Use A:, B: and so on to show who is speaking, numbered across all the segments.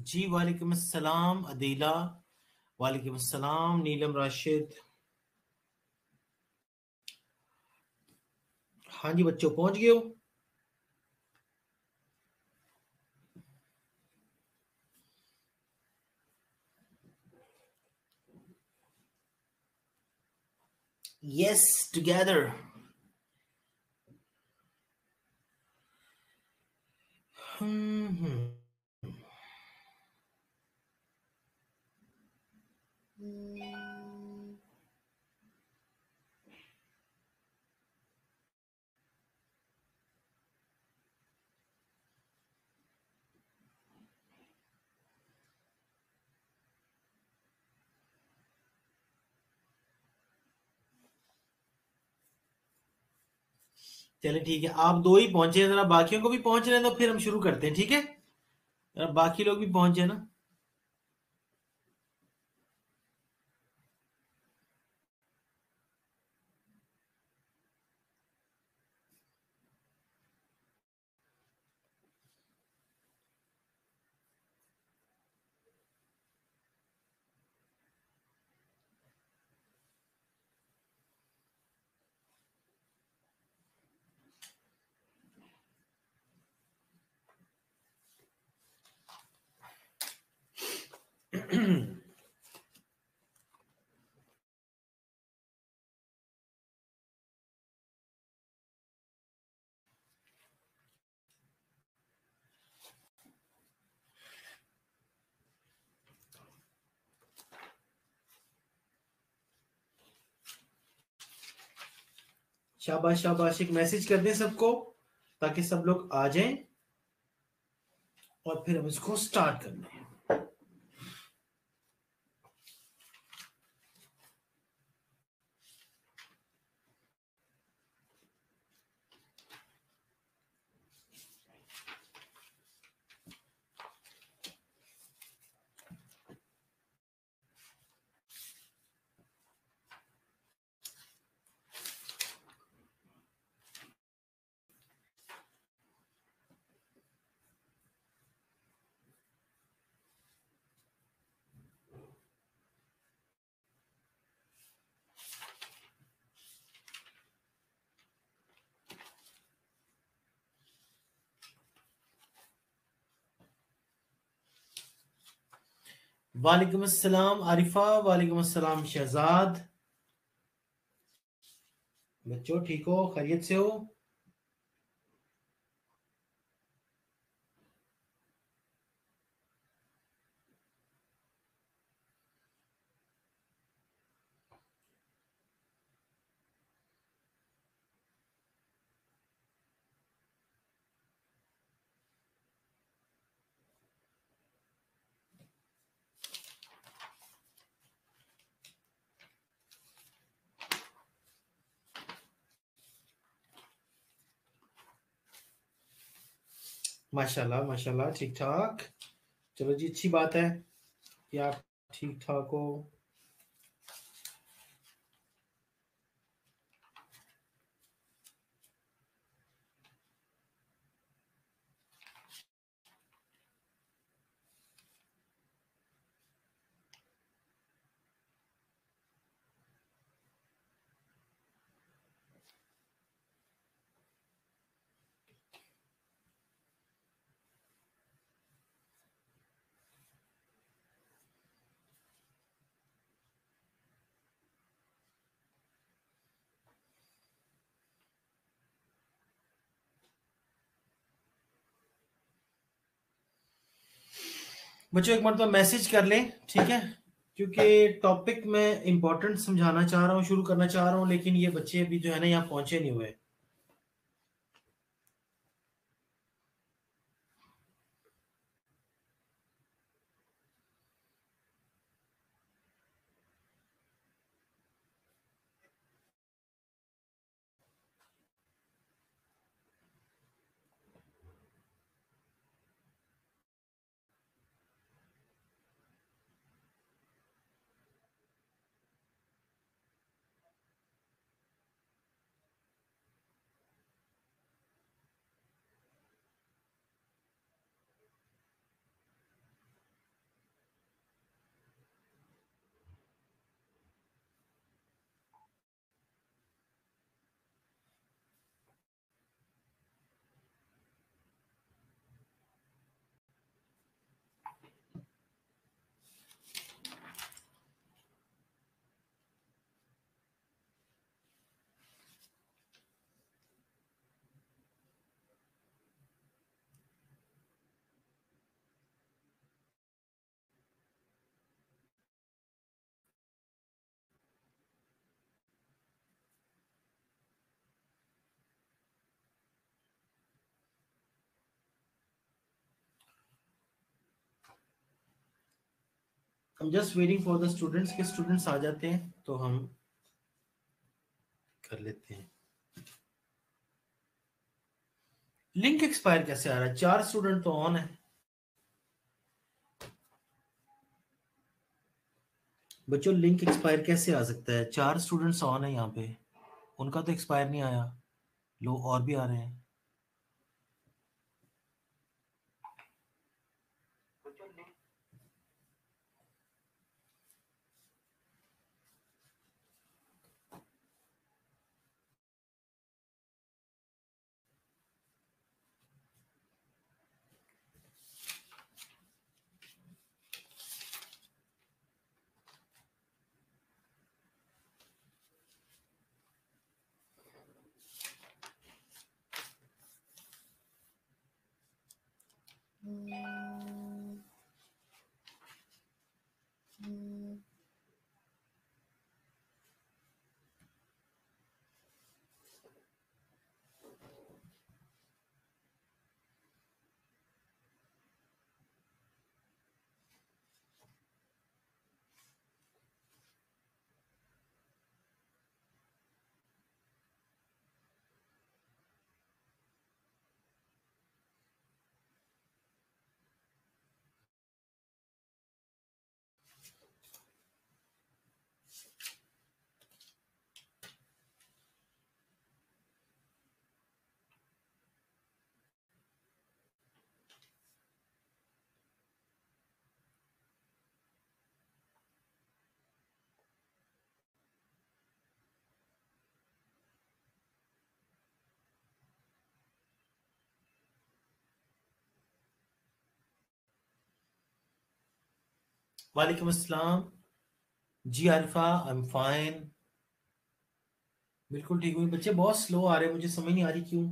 A: जी वालेकुम अस्सलाम अदीला। वालेकुम अस्सलाम नीलम राशिद। हाँ जी बच्चों, पहुंच गए हो? Yes, together. हम्म। चले ठीक है, आप दो ही पहुंचे, जरा बाकियों को भी पहुंचने दो, फिर हम शुरू करते हैं, ठीक है? जरा बाकी लोग भी पहुंचे ना। शाबाश शाबाश, एक मैसेज कर दें सबको ताकि सब लोग आ जाएं और फिर हम इसको स्टार्ट कर दें। वालेकुम अस्सलाम आरिफा। वालेकुम अस्सलाम शहजाद। बच्चों ठीक हो, खैरियत से हो? माशाल्लाह माशाल्लाह, ठीक ठाक। चलो जी, अच्छी बात है कि आप ठीक ठाक हो। बच्चों एक मरतबा मैसेज कर लें, ठीक है? क्योंकि टॉपिक मैं इंपॉर्टेंट समझाना चाह रहा हूँ, शुरू करना चाह रहा हूँ, लेकिन ये बच्चे अभी जो है ना यहाँ पहुंचे नहीं हुए। I'm just waiting for the students के स्टूडेंट्स आ जाते हैं तो हम कर लेते हैं। लिंक एक्सपायर कैसे आ रहा है? 4 स्टूडेंट तो ऑन है। बच्चों लिंक एक्सपायर कैसे आ सकता है? 4 स्टूडेंट्स ऑन है यहाँ पे, उनका तो एक्सपायर नहीं आया। लो और भी आ रहे हैं। वालेकुम अस्सलाम जी आरिफा, आई एम फाइन। बिल्कुल ठीक हुई। बच्चे बहुत स्लो आ रहे हैं, मुझे समझ नहीं आ रही क्यों।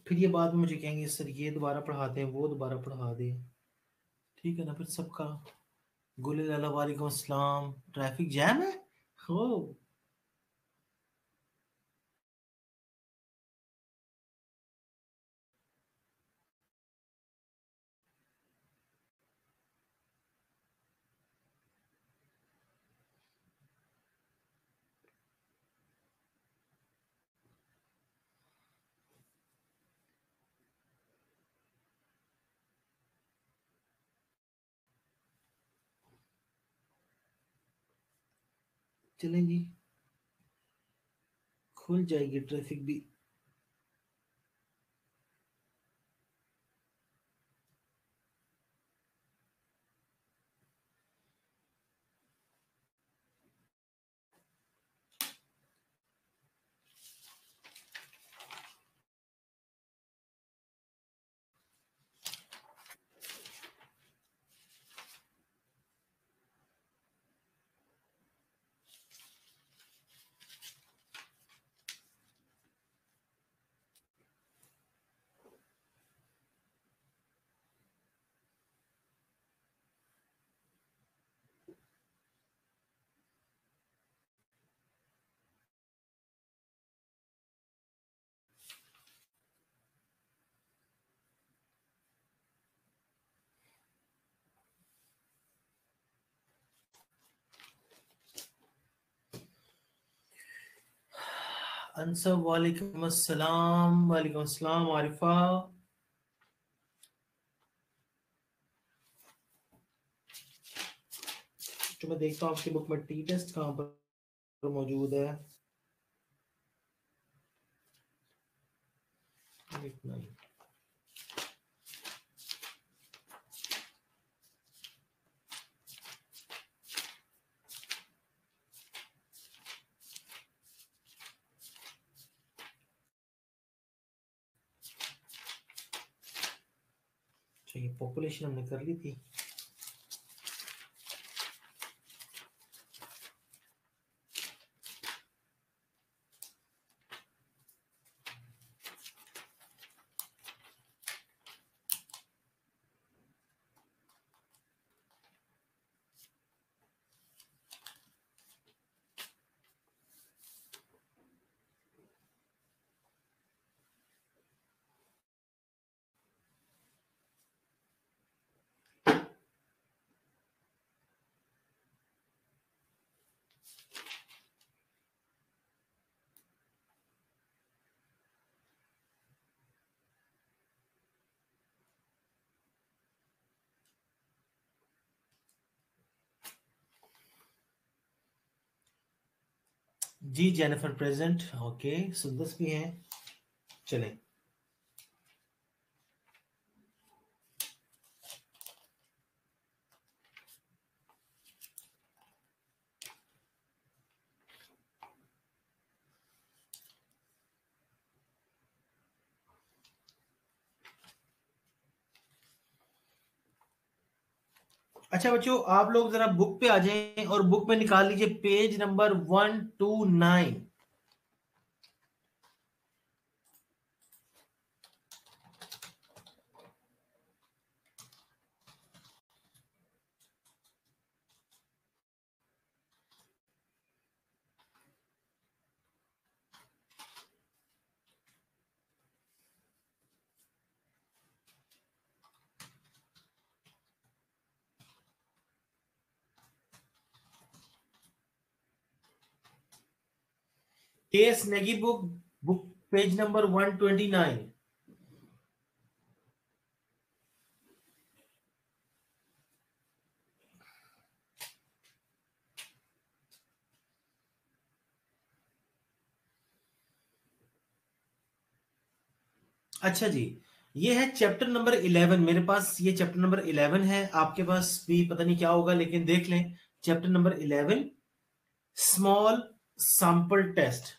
A: फिर ये बाद में मुझे कहेंगे सर ये दोबारा पढ़ा दें, वो दोबारा पढ़ा दें। ठीक है ना फिर सबका। गुल लाला वालेकुम अस्सलाम। ट्रैफिक जैम है? हो। चलें जी, खुल जाएगी ट्रैफिक भी। अंसर वालेकुम अस्सलाम। वालेकुम अस्सलाम आरिफा। तो मैं देखता हूँ आपकी बुक में टी टेस्ट कहाँ पर मौजूद है। इतना ही। अच्छा, ये पॉपुलेशन हमने कर ली थी। जी जेनिफर प्रेजेंट, ओके, सुंदस भी हैं, चलें। अच्छा बच्चों, आप लोग जरा बुक पे आ जाएं और बुक में निकाल लीजिए page number 129। Case Negi book, book page number 129। अच्छा जी, ये है चैप्टर नंबर 11, मेरे पास ये चैप्टर नंबर 11 है, आपके पास भी पता नहीं क्या होगा, लेकिन देख लें। Chapter number 11, small sample test.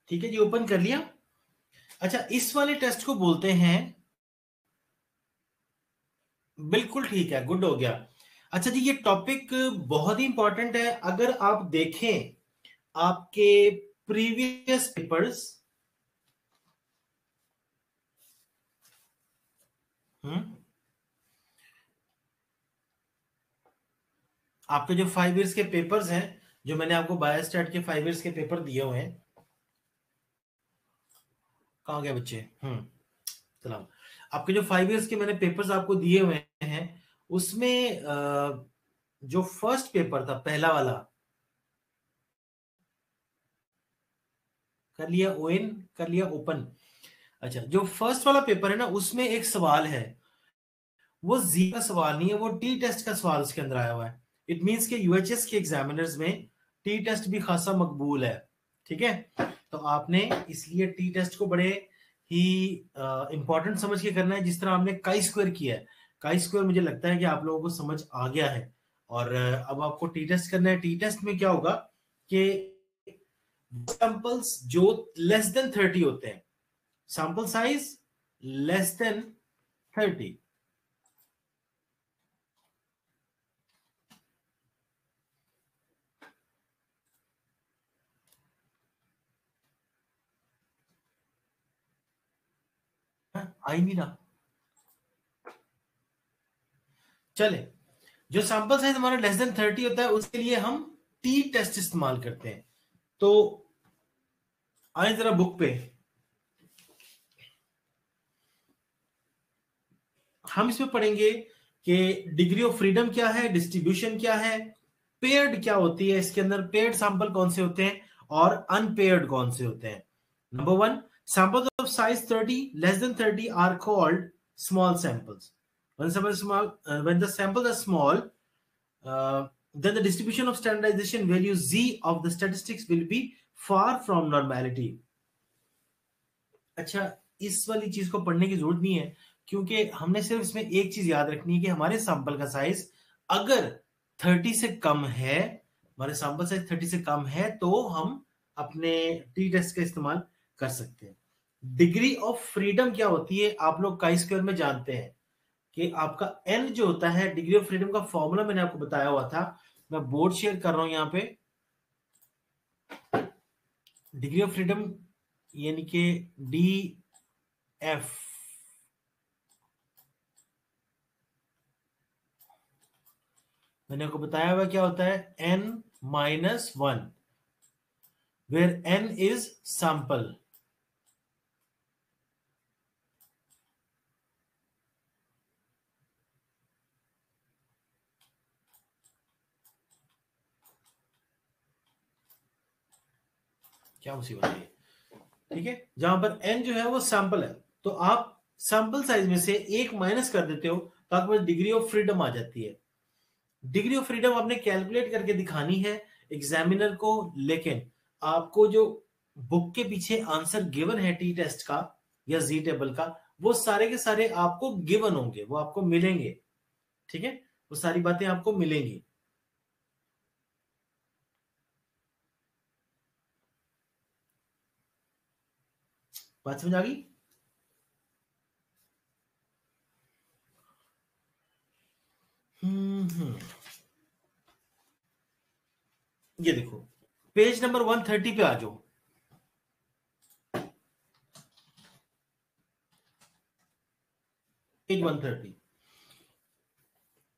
A: ठीक है जी, ओपन कर लिया। अच्छा, इस वाले टेस्ट को बोलते हैं, बिल्कुल ठीक है, गुड हो गया। अच्छा जी, ये टॉपिक बहुत ही इंपॉर्टेंट है। अगर आप देखें आपके प्रीवियस पेपर्स, आपके जो 5 इयर्स के पेपर्स हैं, जो मैंने आपको बायोस्टैट के 5 इयर्स के पेपर दिए हुए हैं, कहाँ गए बच्चे? सलाम। आपके जो 5 इयर्स के मैंने पेपर्स आपको दिए हुए हैं, उसमें जो फर्स्ट पेपर था, पहला वाला, कर लिया ओएन, कर लिया ओपन। अच्छा, जो फर्स्ट वाला पेपर है ना, उसमें एक सवाल है, वो जी का सवाल नहीं है, वो टी टेस्ट का सवाल उसके अंदर आया हुआ है। इट मींस के यूएचएस के एग्जामिनर्स में टी टेस्ट भी खासा मकबूल है। ठीक है, तो आपने इसलिए टी टेस्ट को बड़े ही इंपॉर्टेंट समझ के करना है, जिस तरह आपने काई स्क्वायर किया है। काई स्क्वायर मुझे लगता है कि आप लोगों को समझ आ गया है। और अब आपको टी टेस्ट करना है। टी टेस्ट में क्या होगा कि सैंपल्स जो लेस देन 30 होते हैं, सैंपल साइज लेस देन 30। आ ही नहीं रहा। चले, जो सैंपल साइज हमारा लेस देन 30 होता है, उसके लिए हम टी टेस्ट इस्तेमाल करते हैं। तो आए जरा बुक पे, हम इसमें पढ़ेंगे कि डिग्री ऑफ फ्रीडम क्या है, डिस्ट्रीब्यूशन क्या है, पेयर्ड क्या होती है, इसके अंदर पेयर्ड सैंपल कौन से होते हैं और अनपेयर्ड कौन से होते हैं। Number 1, samples of size 30 less than 30 are called small samples. when the samples are small, then the distribution of standardization value z of the statistics will be far from normality. अच्छा, इस वाली चीज को पढ़ने की जरूरत नहीं है, क्योंकि हमने सिर्फ इसमें एक चीज याद रखनी है कि हमारे सैंपल का साइज अगर 30 से कम है, हमारे सैंपल साइज 30 से कम है, तो हम अपने टी टेस्ट का इस्तेमाल कर सकते हैं। डिग्री ऑफ फ्रीडम क्या होती है आप लोग काई स्क्वायर में जानते हैं कि आपका एन जो होता है, डिग्री ऑफ फ्रीडम का फॉर्मूला मैंने आपको बताया हुआ था, मैं बोर्ड शेयर कर रहा हूं यहां पे। डिग्री ऑफ फ्रीडम यानी कि डी एफ, मैंने आपको बताया हुआ क्या होता है, n-1, where n is sample. क्या मुसीबत है, ठीक है, जहां पर n जो है वो सैंपल है, तो आप सैंपल साइज में से एक माइनस कर देते हो तो आपके पास डिग्री ऑफ फ्रीडम आ जाती है। डिग्री ऑफ फ्रीडम आपने कैलकुलेट करके दिखानी है एग्जामिनर को, लेकिन आपको जो बुक के पीछे आंसर गिवन है टी टेस्ट का या जी टेबल का, वो सारे के सारे आपको गिवन होंगे, वो आपको मिलेंगे, ठीक है, वो सारी बातें आपको मिलेंगी। बात समझ आ गई? ये देखो पेज नंबर 130 पे आ जाओ। पेज 130,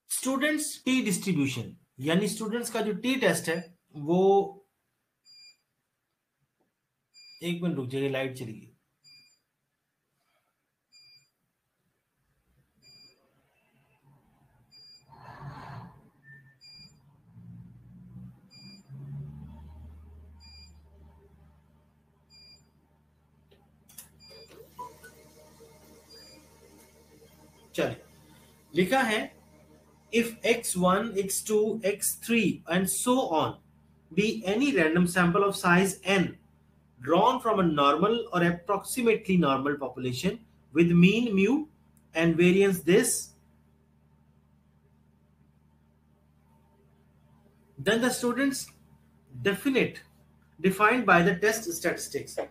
A: स्टूडेंट्स टी डिस्ट्रीब्यूशन, यानी स्टूडेंट्स का जो टी टेस्ट है वो, एक मिनट रुक जाइए, लाइट चली गई। चलिए, लिखा है if x1 x2 x3 and so on be any random sample of size n drawn from a normal or approximately normal population with mean mu and variance this, then the students defined by the test statistics।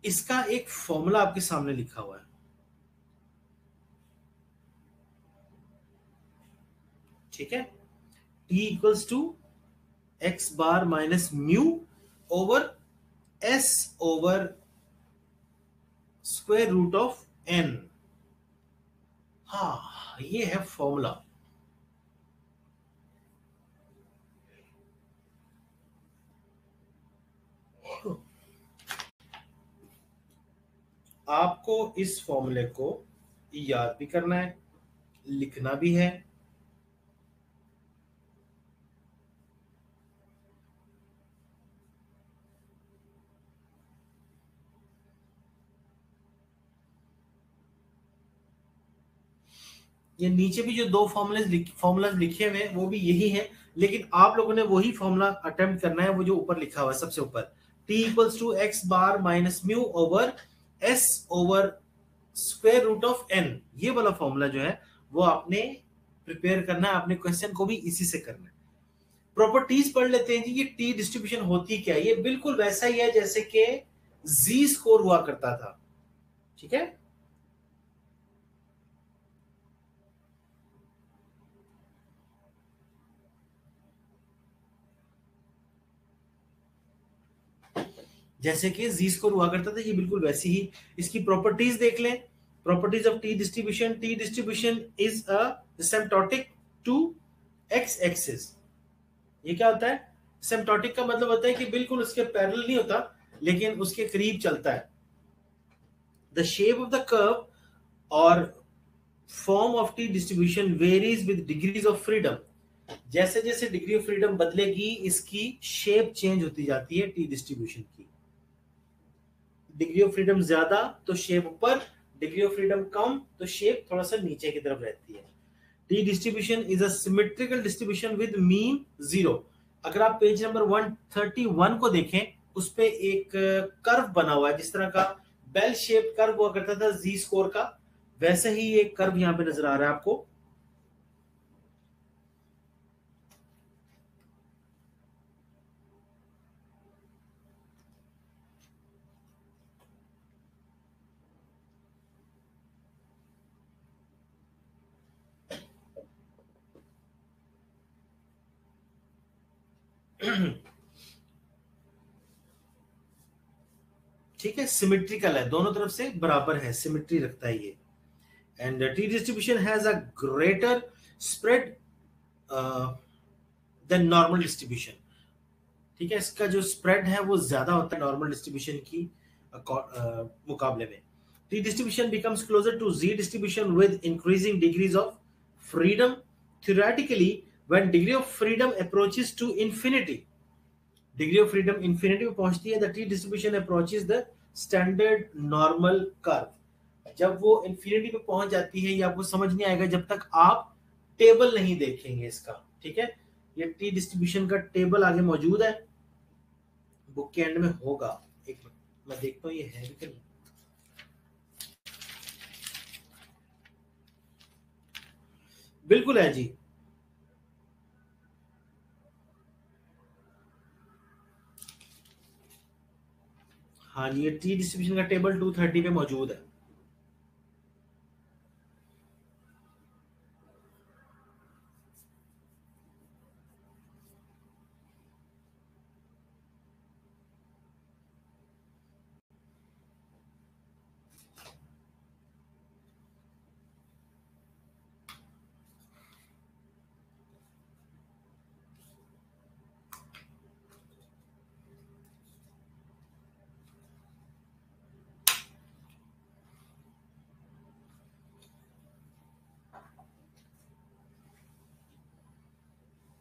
A: इसका एक formula आपके सामने लिखा हुआ है, ठीक है, t equals to X bar minus mu over S over square root of N. हाँ, ये है फॉर्मूला। आपको इस फॉर्मूले को याद भी करना है, लिखना भी है। ये नीचे भी जो दो फॉर्मूलाज लिखे हुए हैं वो भी यही है, लेकिन आप लोगों ने वही फॉर्मूला अटेम्प्ट करना है, वो जो ऊपर लिखा हुआ है सबसे ऊपर, t equals to X bar minus mu over S over square root of N. ये वाला फॉर्मूला जो है वो आपने प्रिपेयर करना है, आपने क्वेश्चन को भी इसी से करना है। प्रॉपर्टीज पढ़ लेते हैं जी, ये टी डिस्ट्रीब्यूशन होती क्या है? ये बिल्कुल वैसा ही है जैसे कि जी स्कोर हुआ करता था, ठीक है। जैसे कि जी स्कोर हुआ करता था, ये बिल्कुल वैसी ही इसकी प्रॉपर्टीज देख लें। Properties of T distribution, T distribution is asymptotic to X axis. ये क्या होता है? सिम्प्टोटिक का मतलब होता है कि बिल्कुल उसके पैरेलल नहीं होता, लेकिन उसके करीब चलता है। The shape of the curve और form of T distribution varies with degrees of freedom. जैसे जैसे डिग्री ऑफ फ्रीडम बदलेगी इसकी शेप चेंज होती जाती है टी डिस्ट्रीब्यूशन की। डिग्री ऑफ फ्रीडम ज्यादा तो शेप ऊपर, डिग्री ऑफ फ्रीडम कम तो शेप थोड़ा सा नीचे की तरफ रहती है। T distribution is a symmetrical distribution with mean 0। अगर आप पेज नंबर 131 को देखें, उस पे एक कर्व बना हुआ है, जिस तरह का बेल शेप कर्व हुआ करता था जी स्कोर का, वैसे ही एक कर्व यहां पे नजर आ रहा है आपको। ठीक है, सिमेट्रिकल है, दोनों तरफ से बराबर है, सिमेट्री रखता है ये। And T distribution has a greater spread than normal distribution. ठीक है, इसका जो स्प्रेड है वो ज्यादा होता है नॉर्मल डिस्ट्रीब्यूशन की मुकाबले में। T distribution becomes closer to Z distribution with increasing degrees of freedom. Theoretically, when degree of freedom approaches to infinity, degree of freedom infinity पे पहुंचती है, the T distribution approaches the standard normal curve. जब वो infinity पे पहुंच जाती है, ये आपको समझ नहीं आएगा जब तक आप टेबल नहीं देखेंगे इसका। ठीक है, ये टी डिस्ट्रीब्यूशन का टेबल आगे मौजूद है, बुक के एंड में होगा। एक मिनट मैं देखता हूँ ये है कि नहीं। बिल्कुल है जी। हाँ जी, ये टी डिस्ट्रीब्यूशन का टेबल 230 पे मौजूद है।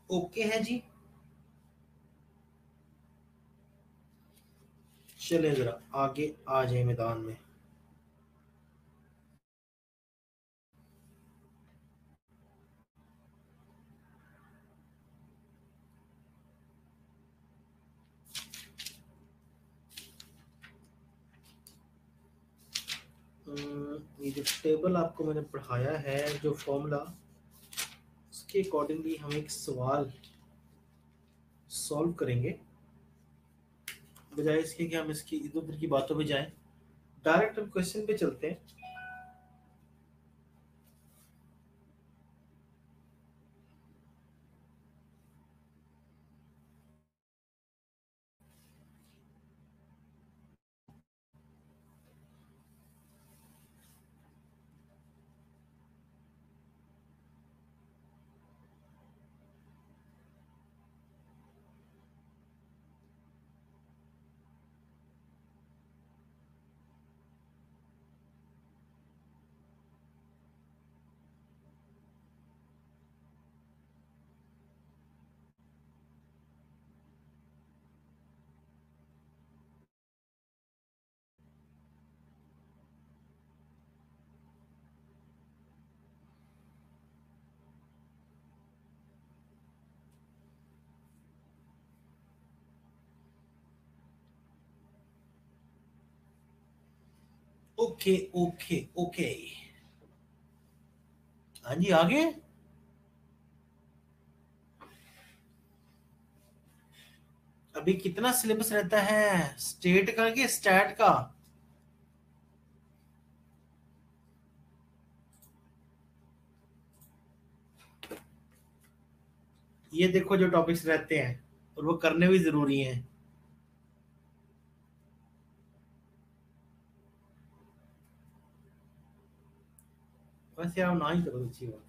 A: ओके है जी, चले जरा आगे आ जाए मैदान में। ये जो टेबल आपको मैंने पढ़ाया है, जो फॉर्मूला, उसके अकॉर्डिंगली हम एक सवाल सॉल्व करेंगे, बजाय इसके कि हम इसकी इधर उधर की बातों में जाएं। डायरेक्ट हम क्वेश्चन पे चलते हैं। ओके ओके ओके, हाँ जी आगे। अभी कितना सिलेबस रहता है स्टेट का कि स्टैट का? ये देखो जो टॉपिक्स रहते हैं और वो करने भी जरूरी हैं। वैसे आप ना ही करो, अच्छी बात है।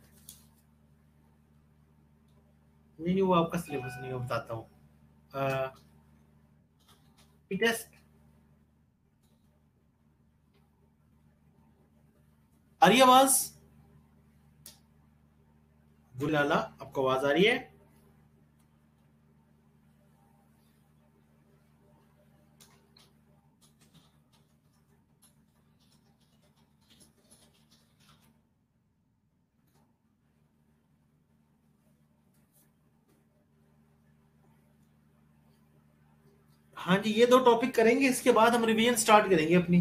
A: नहीं नहीं, वो आपका सिलेबस नहीं, मैं बताता हूँ। टेस्ट, आ रही है आवाज? गुलाला, आपको आवाज आ रही है? हाँ जी, ये दो टॉपिक करेंगे, इसके बाद हम रिवीजन स्टार्ट करेंगे अपनी।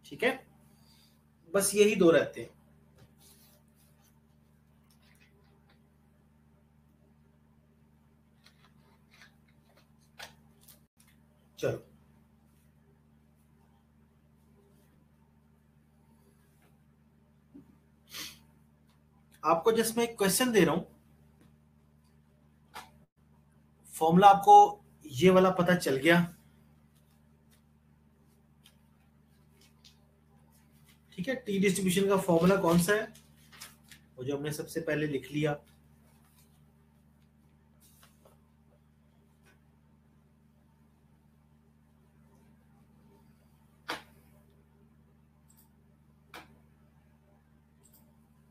A: ठीक है, बस यही दो रहते हैं। चलो, आपको जस्ट मैं एक क्वेश्चन दे रहा हूं, फॉर्मूला आपको ये वाला पता चल गया, ठीक है। टी डिस्ट्रीब्यूशन का फॉर्मूला कौन सा है, वो जो हमने सबसे पहले लिख लिया,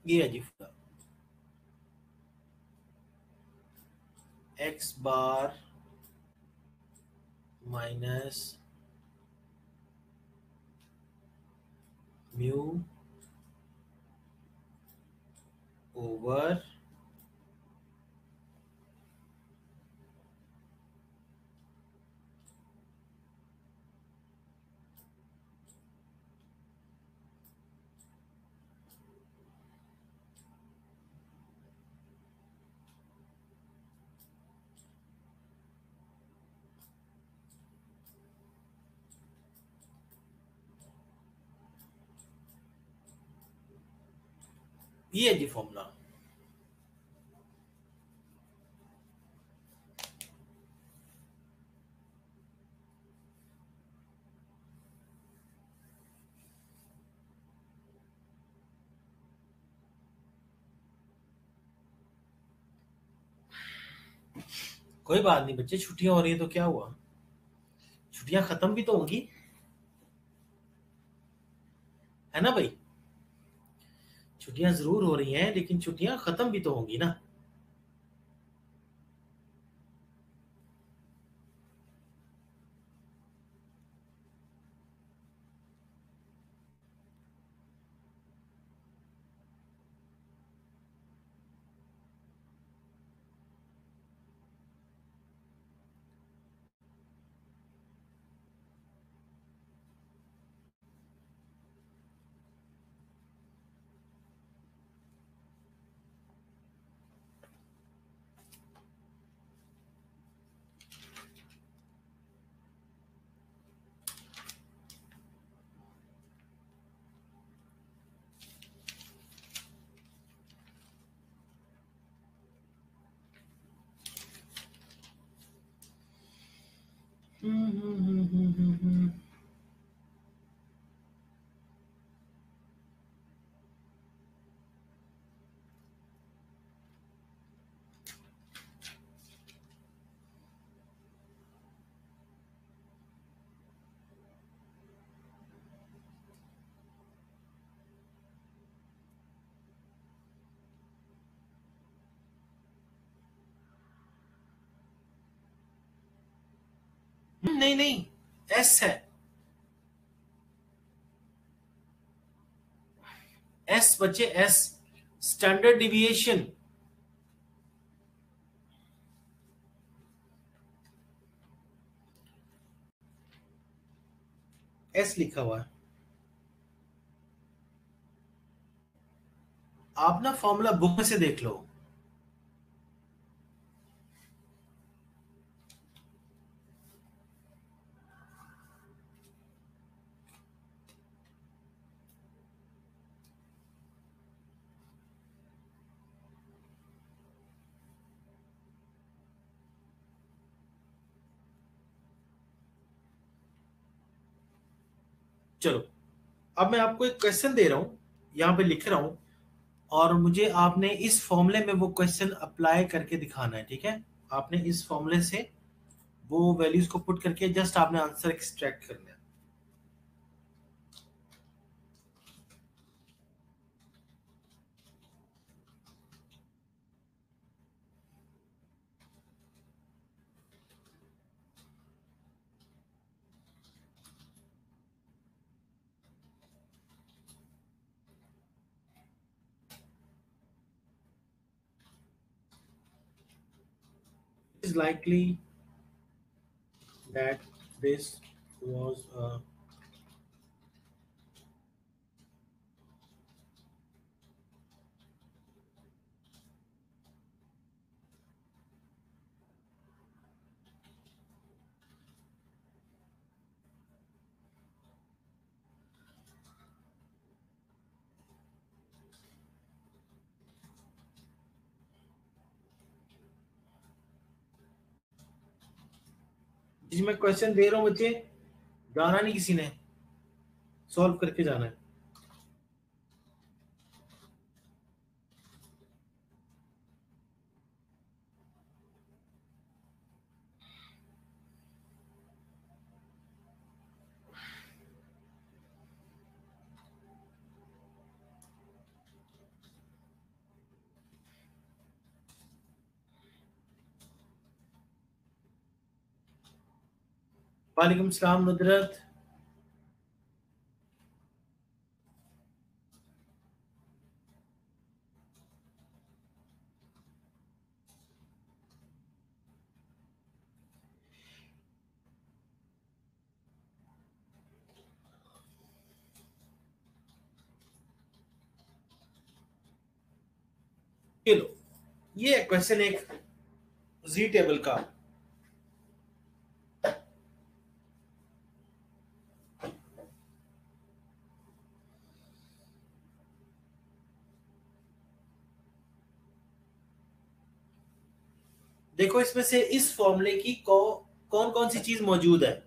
A: ये है जी, x bar minus mu over ये है जी फॉर्मूला। कोई बात नहीं बच्चे, छुट्टियां हो रही है तो क्या हुआ, छुट्टियां खत्म भी तो होंगी, है ना भाई। छुट्टियां जरूर हो रही हैं लेकिन छुट्टियां खत्म भी तो होंगी ना। नहीं नहीं, एस है, एस बच्चे, एस स्टैंडर्ड डिविएशन। एस लिखा हुआ है, आप ना फॉर्मूला बुक में से देख लो। चलो, अब मैं आपको एक क्वेश्चन दे रहा हूं, यहां पे लिख रहा हूं, और मुझे आपने इस फॉर्मूले में वो क्वेश्चन अप्लाई करके दिखाना है, ठीक है। आपने इस फॉर्मूले से वो वैल्यूज को पुट करके जस्ट आपने आंसर एक्सट्रैक्ट करना है। Is likely that this was a जी मैं क्वेश्चन दे रहा हूँ बच्चे, जाना नहीं किसी ने, सॉल्व करके जाना है। वालेकुम सलाम नुदरत। ये लो, ये क्वेश्चन एक जी टेबल का। देखो इसमें से इस फॉर्मूले की कौन कौन सी चीज मौजूद है।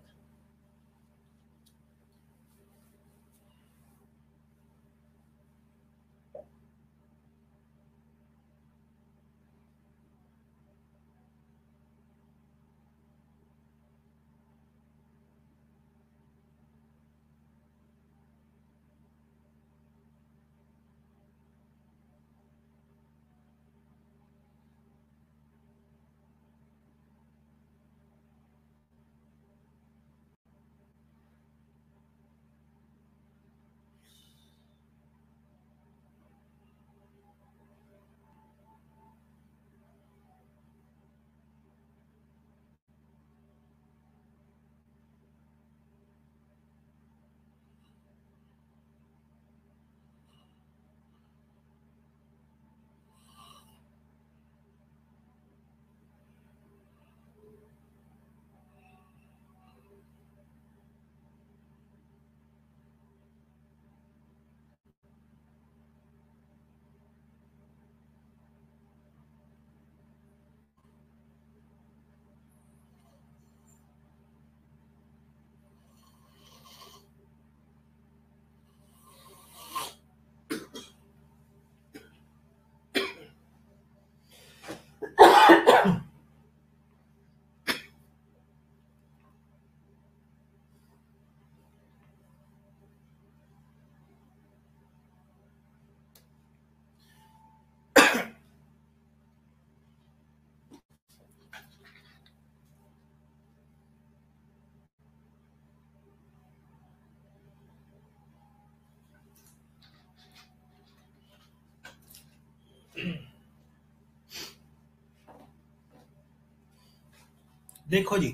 A: देखो जी,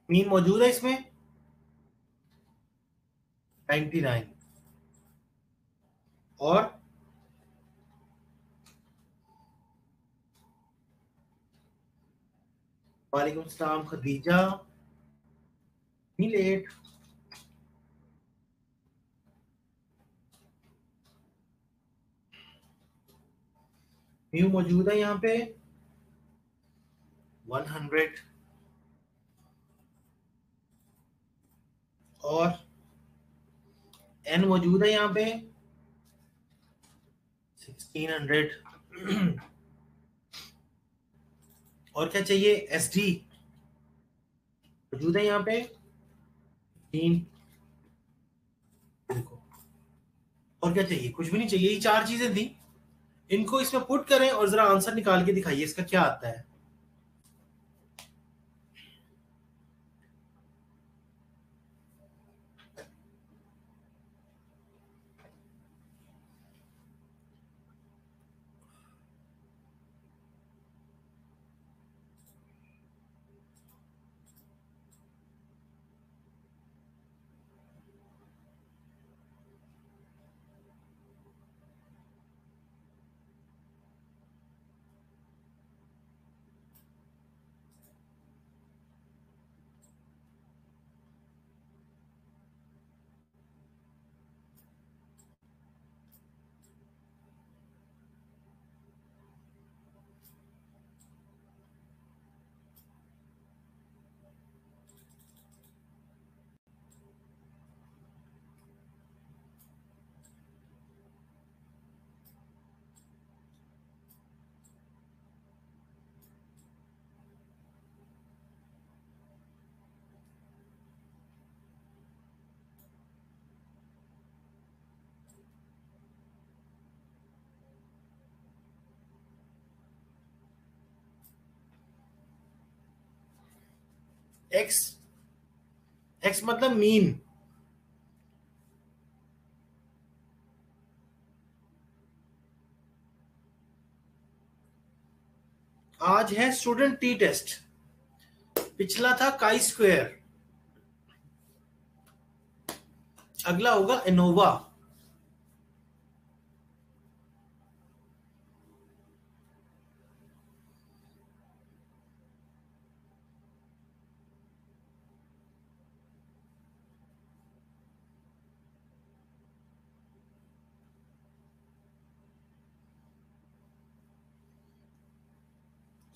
A: मीन मौजूद है इसमें 99। और वालेकुम सलाम खदीजा, नहीं लेट। म्यू मौजूद है यहाँ पे 100। और एन मौजूद है यहाँ पे 1600। और क्या चाहिए, एस डी मौजूद है यहाँ पे 3। देखो, और क्या चाहिए, कुछ भी नहीं चाहिए, ये चार चीजें थी। इनको इसमें पुट करें और जरा आंसर निकाल के दिखाइए इसका क्या आता है। एक्स, एक्स मतलब मीन। आज है स्टूडेंट टी टेस्ट, पिछला था काई स्क्वायर, अगला होगा एनोवा।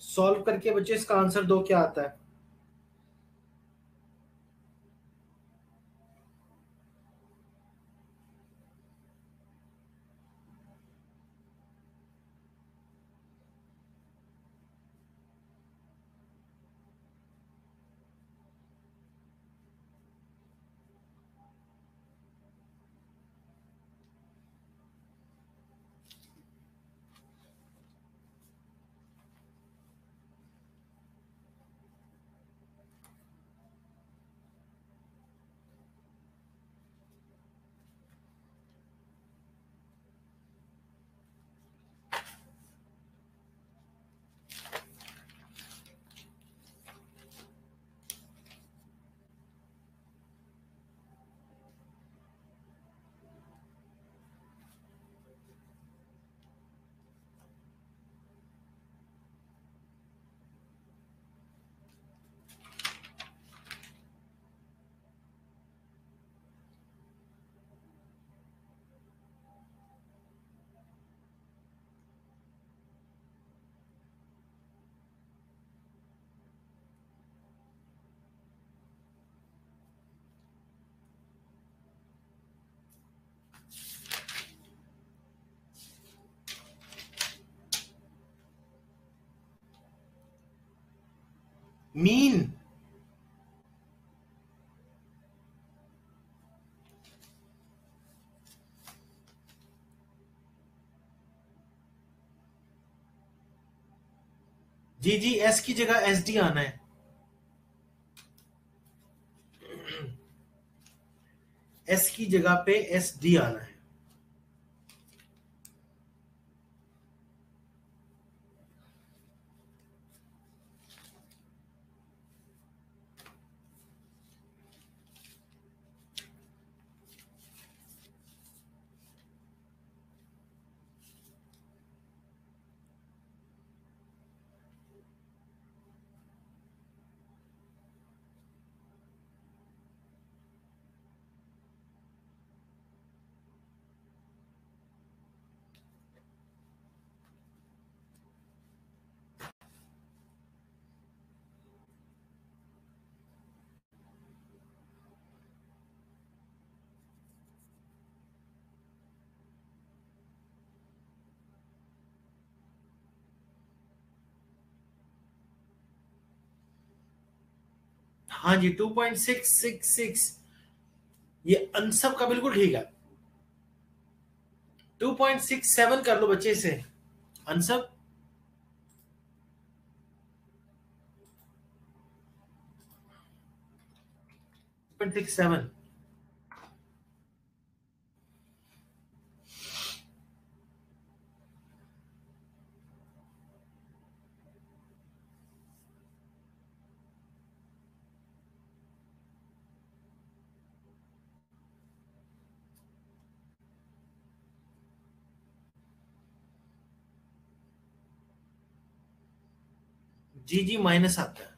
A: सॉल्व करके बच्चे इसका आंसर दो, क्या आता है। मीन, जी जी, एस की जगह एस डी आना है। एस की जगह पे एस डी आना है। हाँ जी, 2.666, ये अनसब का बिल्कुल ठीक है। 2.67 कर लो बच्चे इसे, अनसब। 2.67। जी जी, माइनस आता है।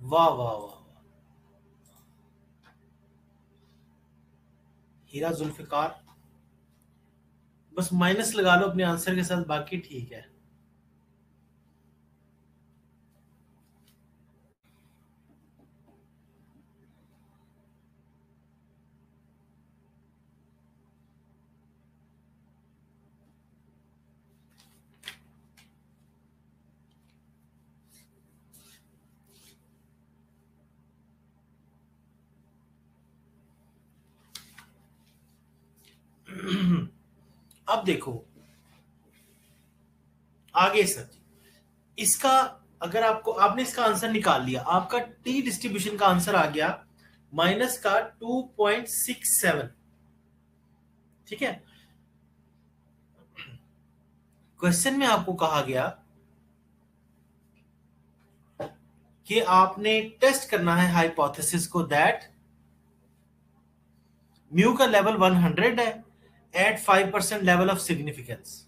A: वाह वाह वाह वाह। हीरा जुल्फिकार, बस माइनस लगा लो अपने आंसर के साथ, बाकी ठीक है। अब देखो आगे सर, इसका अगर आपने इसका आंसर निकाल लिया, आपका टी डिस्ट्रीब्यूशन का आंसर आ गया माइनस का 2.67। ठीक है, क्वेश्चन में आपको कहा गया कि आपने टेस्ट करना है हाइपोथेसिस को दैट म्यू का लेवल 100 है एट 5% लेवल ऑफ सिग्निफिकेंस।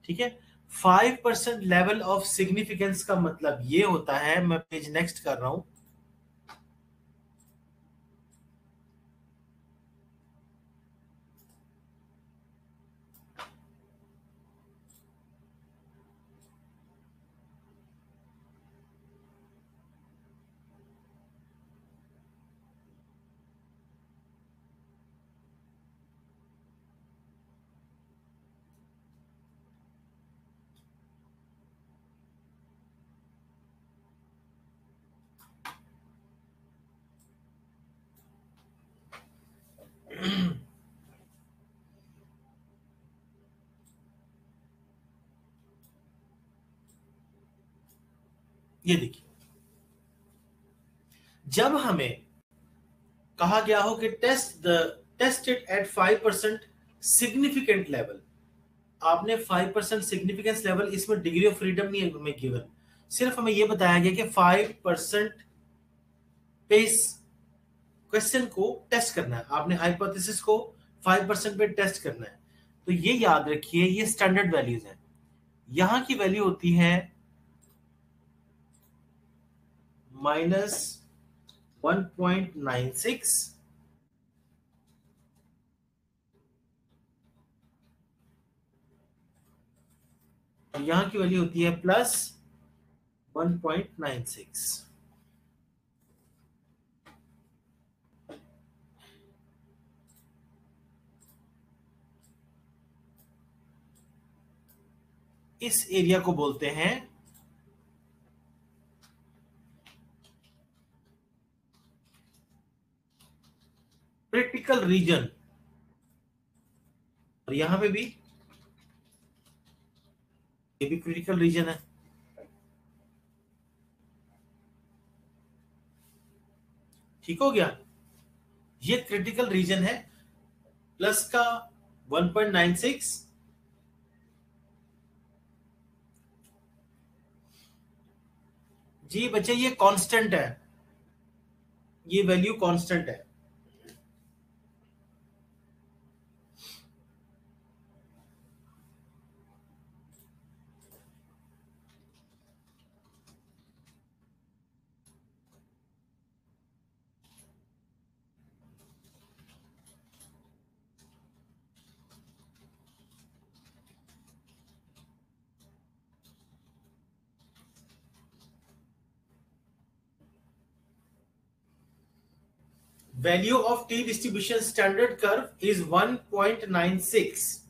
A: ठीक है, 5% लेवल ऑफ सिग्निफिकेंस का मतलब ये होता है, मैं पेज नेक्स्ट कर रहा हूं, ये देखिए, जब हमें कहा गया हो कि test it at 5% significant level, आपने 5% सिग्निफिकेंस लेवल, इसमें डिग्री ऑफ फ्रीडम नहीं है हमें गिवन, सिर्फ हमें यह बताया गया कि 5% पे इस क्वेश्चन को टेस्ट करना है, आपने हाइपोथेसिस को 5% पे टेस्ट करना है। तो ये याद रखिए, ये स्टैंडर्ड वैल्यूज है, यहां की वैल्यू होती है -1.96, यहां की वैल्यू होती है +1.96। इस एरिया को बोलते हैं क्रिटिकल रीजन, और यहां पे भी ये भी क्रिटिकल रीजन है। ठीक हो गया, ये क्रिटिकल रीजन है, प्लस का 1.96, जी बच्चे ये कांस्टेंट है, ये वैल्यू कांस्टेंट है। Value of T distribution standard curve is 1.96.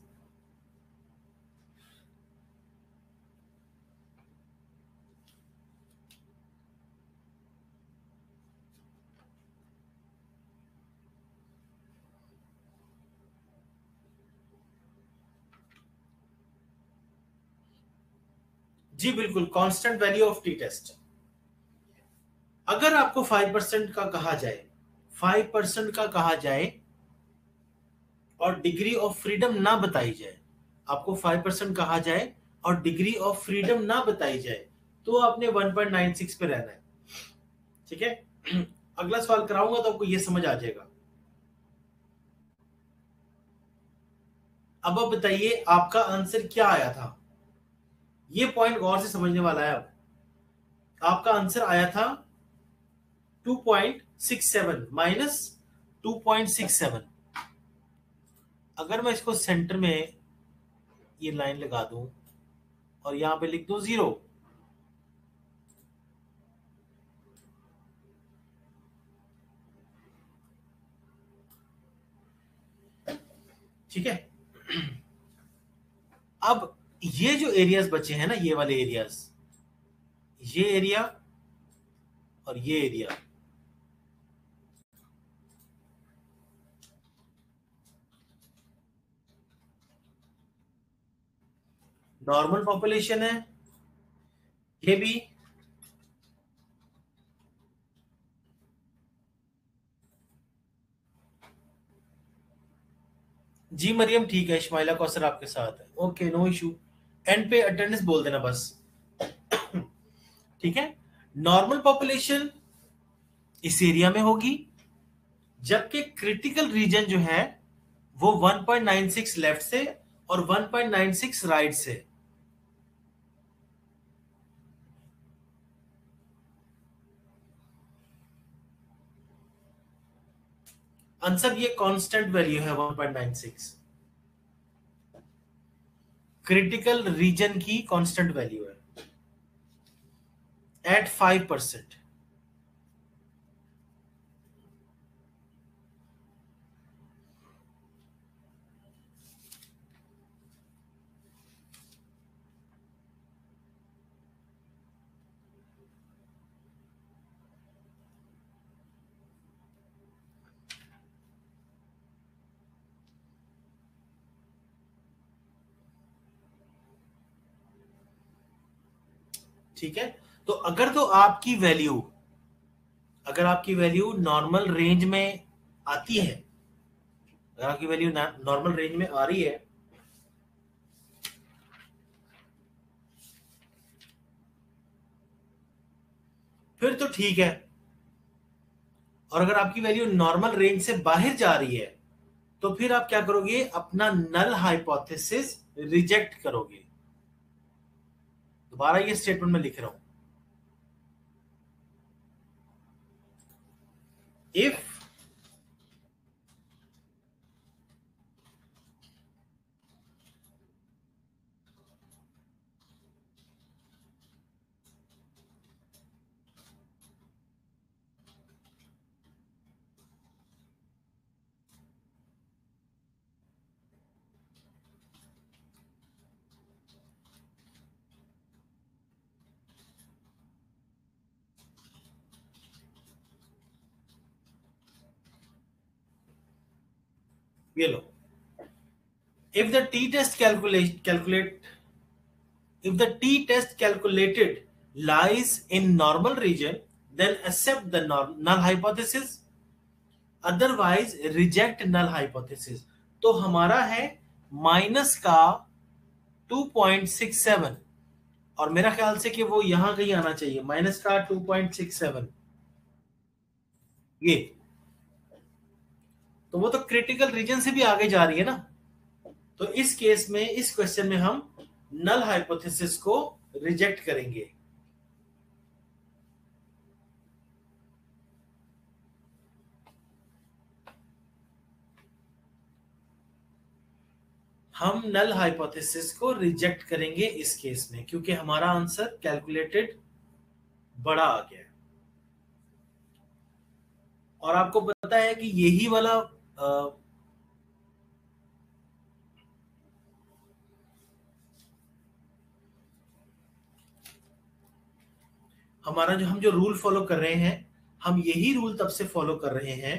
A: जी बिल्कुल, constant value of T test. अगर आपको 5% का कहा जाए, 5% का कहा जाए और डिग्री ऑफ फ्रीडम ना बताई जाए, आपको 5% कहा जाए और डिग्री ऑफ फ्रीडम ना बताई जाए, तो आपने 1.96 पे रहना है। ठीक है, अगला सवाल कराऊंगा तो आपको यह समझ आ जाएगा। अब आप बताइए आपका आंसर क्या आया था, ये पॉइंट गौर से समझने वाला है। अब आपका आंसर आया था 2.67 माइनस 2.67। अगर मैं इसको सेंटर में ये लाइन लगा दूं और यहां पे लिख दूं 0, ठीक है। अब ये जो एरियाज बचे हैं ना, ये वाले एरियाज, ये एरिया और ये एरिया, नॉर्मल पॉपुलेशन है ये भी। जी मरियम ठीक है, इस्माइला कौसर आपके साथ है, ओके नो इशू। एंड पे अटेंडेंस बोल देना बस। ठीक है, नॉर्मल पॉपुलेशन इस एरिया में होगी, जबकि क्रिटिकल रीजन जो है वो 1.96 लेफ्ट से और 1.96 राइट से। आंसर ये कांस्टेंट वैल्यू है 1.96, क्रिटिकल रीजन की कांस्टेंट वैल्यू है एट 5%। ठीक है, तो अगर आपकी वैल्यू नॉर्मल रेंज में आती है, अगर आपकी वैल्यू नॉर्मल रेंज में आ रही है, फिर तो ठीक है। और अगर आपकी वैल्यू नॉर्मल रेंज से बाहर जा रही है, तो फिर आप क्या करोगे, अपना नल हाइपोथेसिस रिजेक्ट करोगे। दोबारा ये स्टेटमेंट में लिख रहा हूं, इफ ये लो, if the t-test calculate if the t-test calculated lies in normal region, then accept the null hypothesis, otherwise reject null hypothesis। तो हमारा है माइनस का 2.67, और मेरा ख्याल से कि वो यहां कहीं आना चाहिए, माइनस का 2.67, ये तो वो तो क्रिटिकल रीजन से भी आगे जा रही है ना। तो इस केस में, इस क्वेश्चन में हम नल हाइपोथेसिस को रिजेक्ट करेंगे। हम नल हाइपोथेसिस को रिजेक्ट करेंगे इस केस में, क्योंकि हमारा आंसर कैलकुलेटेड बड़ा आ गया है। और आपको पता है कि यही वाला हमारा जो हम जो रूल फॉलो कर रहे हैं, हम यही रूल तब से फॉलो कर रहे हैं।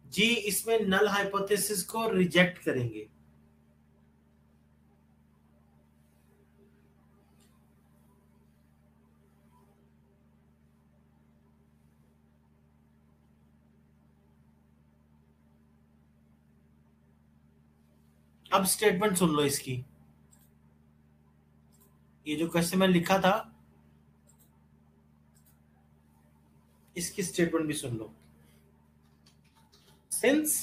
A: जी, इसमें नल हाइपोथेसिस को रिजेक्ट करेंगे। अब स्टेटमेंट सुन लो इसकी, ये जो क्वेश्चन में लिखा था इसकी स्टेटमेंट भी सुन लो। Since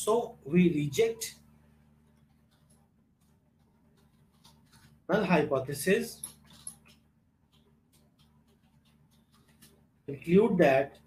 A: So we reject null hypothesis, conclude that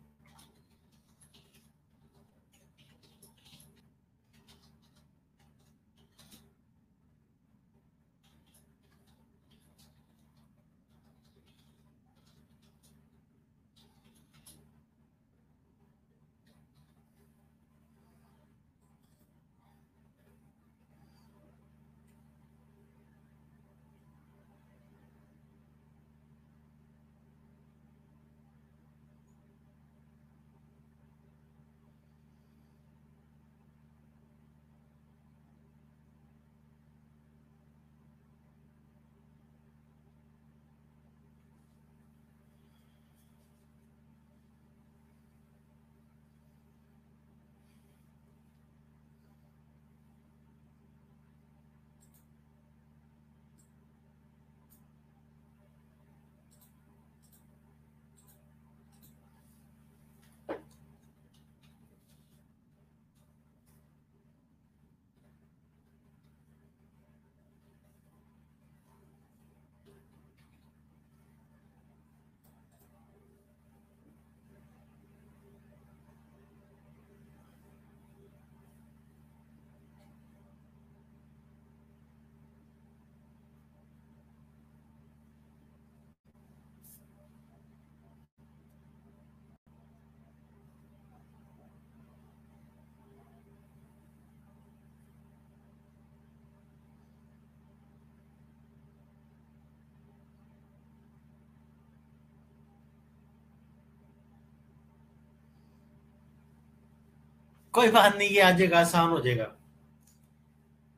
A: कोई बात नहीं, ये आ जाएगा, आसान हो जाएगा।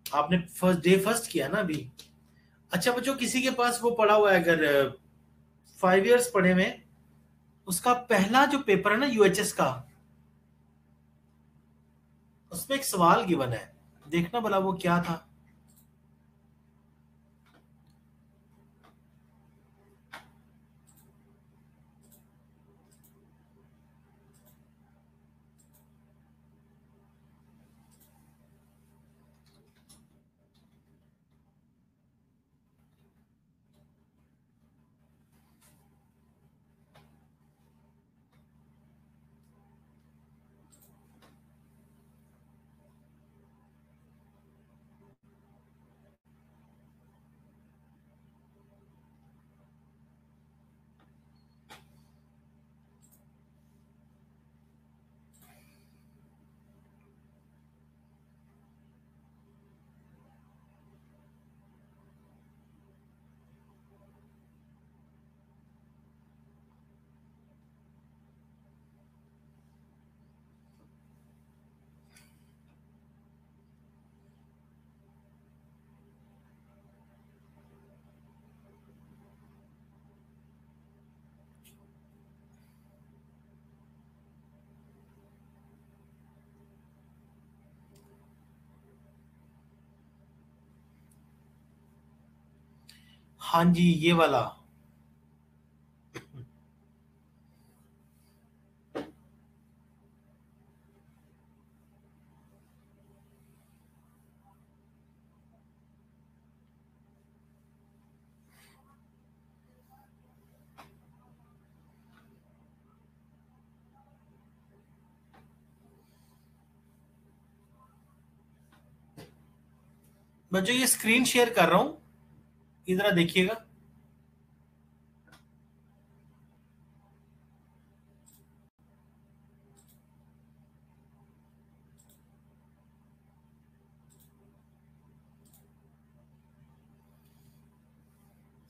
A: आपने फर्स्ट किया ना अभी। अच्छा बच्चों, किसी के पास वो पढ़ा हुआ है, अगर 5 years पढ़े में, उसका पहला जो पेपर है ना यूएचएस का, उसमें एक सवाल गिवन है, देखना भला वो क्या था। हाँ जी, ये वाला। बच्चों ये स्क्रीन शेयर कर रहा हूं, इधर देखिएगा।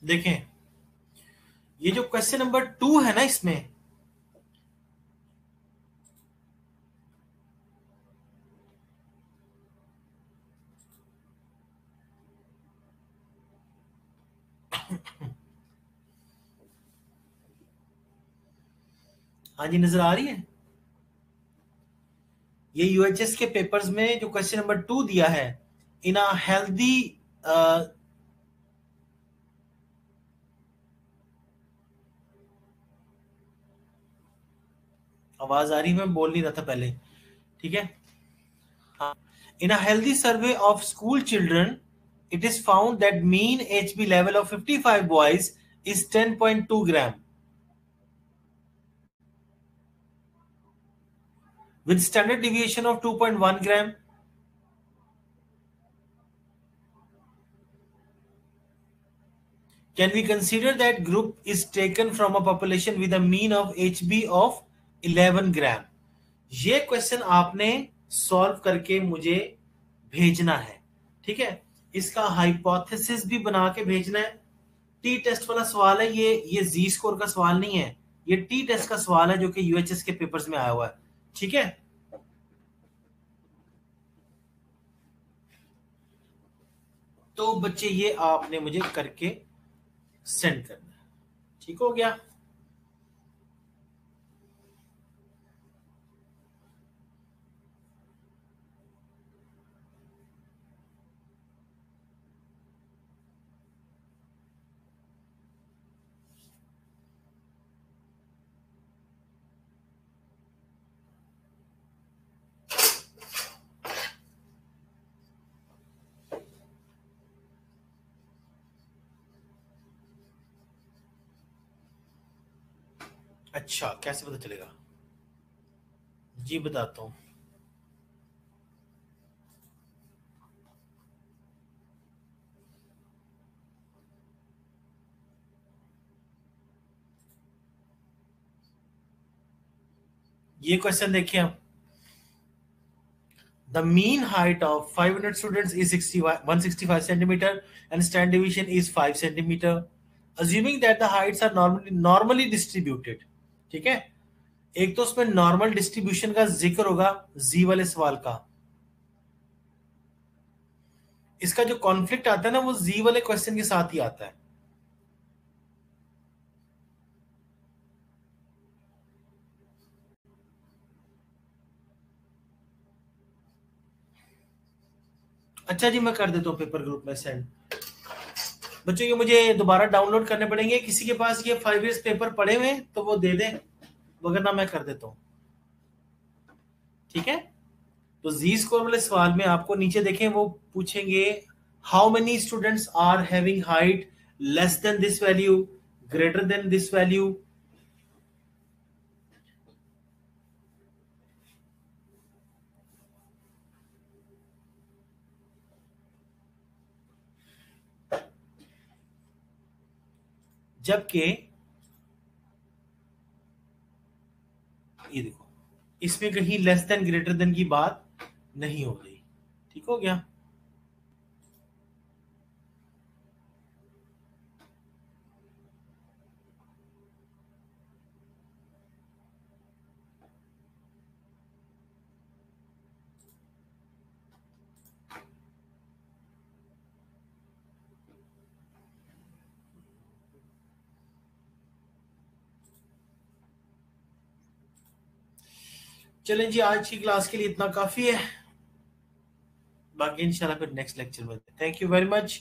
A: देखें, ये जो क्वेश्चन नंबर 2 है ना, इसमें हाँ जी, नजर आ रही है। ये यूएचएस के पेपर्स में जो क्वेश्चन नंबर 2 दिया है, इन अ हेल्दी, आवाज आ रही है, मैं बोल नहीं रहा था पहले, ठीक है। In a healthy survey of school children, it is found that mean HB level of 55 boys is 10.2 gram, with standard deviation of 2.1 gram. Can we consider that group is taken from a population with a mean of HB of 11 gram? ये question आपने solve करके मुझे भेजना है, ठीक है। इसका hypothesis भी बना के भेजना है। टी टेस्ट वाला सवाल है, ये जी स्कोर का सवाल नहीं है, ये टी टेस्ट का सवाल है जो कि यूएचएस के पेपर्स में आया हुआ है, ठीक है। तो बच्चे ये आपने मुझे करके सेंड करना है, ठीक हो गया। अच्छा, कैसे पता चलेगा? जी बताता हूं। ये क्वेश्चन देखिए आप। The mean height of 500 students is 165 centimeter and standard deviation is 5 centimeter. Assuming that the heights are normally distributed, ठीक है। एक तो उसमें नॉर्मल डिस्ट्रीब्यूशन का जिक्र होगा जी वाले सवाल का। इसका जो कॉन्फ्लिक्ट आता है ना, वो जी वाले क्वेश्चन के साथ ही आता है। अच्छा जी, मैं कर देता हूँ पेपर ग्रुप में सेंड। बच्चों ये मुझे दोबारा डाउनलोड करने पड़ेंगे। किसी के पास ये 5 years पेपर पड़े हुए तो वो दे दे, वगरना मैं कर देता हूँ, ठीक है। तो जी स्कोर वाले सवाल में आपको नीचे देखें, वो पूछेंगे how many students are having height less than this value, greater than this value. जबकि ये देखो, इसमें कहीं लेस देन ग्रेटर देन की बात नहीं हो रही, ठीक हो गया। चलें जी, आज की क्लास के लिए इतना काफी है, बाकी इंशाल्लाह फिर नेक्स्ट लेक्चर में। Thank you very much.